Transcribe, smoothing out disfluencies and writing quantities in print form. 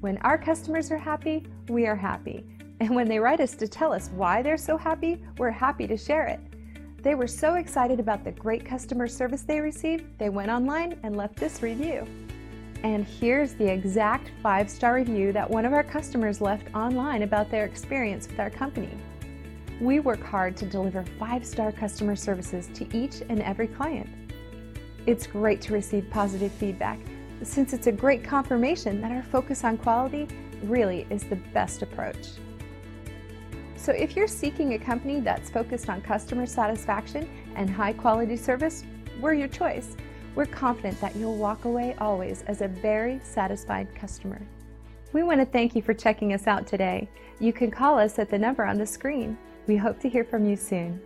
When our customers are happy, we are happy. And when they write us to tell us why they're so happy, we're happy to share it. They were so excited about the great customer service they received, they went online and left this review. And here's the exact 5-star review that one of our customers left online about their experience with our company. We work hard to deliver 5-star customer services to each and every client. It's great to receive positive feedback, since it's a great confirmation that our focus on quality really is the best approach. So if you're seeking a company that's focused on customer satisfaction and high quality service, we're your choice. We're confident that you'll walk away always as a very satisfied customer. We want to thank you for checking us out today. You can call us at the number on the screen. We hope to hear from you soon.